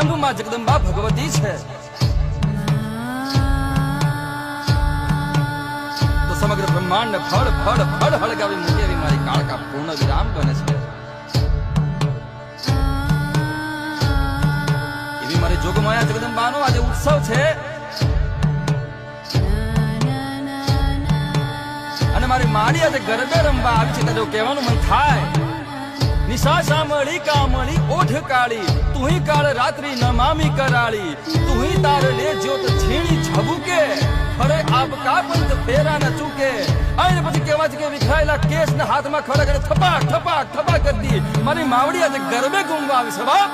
આરંભમાં જગદંબા ભગવતી છે. તો સમગ્ર બ્રહ્માંડ ફળ ફળ ફળ હળગાવી મૂકે એવી મારી કાળકા પૂર્ણ વિરામ બને છે. એવી મારી જોગમાયા જગદંબાનો આજે ઉત્સવ છે. અને મારી માડી આજે ગરબે રમવા આવી છે તો કહેવાનું મન થાય. નિશા શામળી કામળી ઓઠ કાળી તુહી કાળ રાત્રિ નમામી કરાળી તુહી તાર લે જ્યોત છીણી ઝબુકે અરે આપકા પંથ ફેરા ન ચૂકે. અને પછી કહેવા છે કે વિખરાયેલા કેસ ને હાથમાં ખડા કરે થપાક થપાક થપાક કરી દી. મારી માવડી આજે ગરબે ઘૂમવા આવી છે બાપ.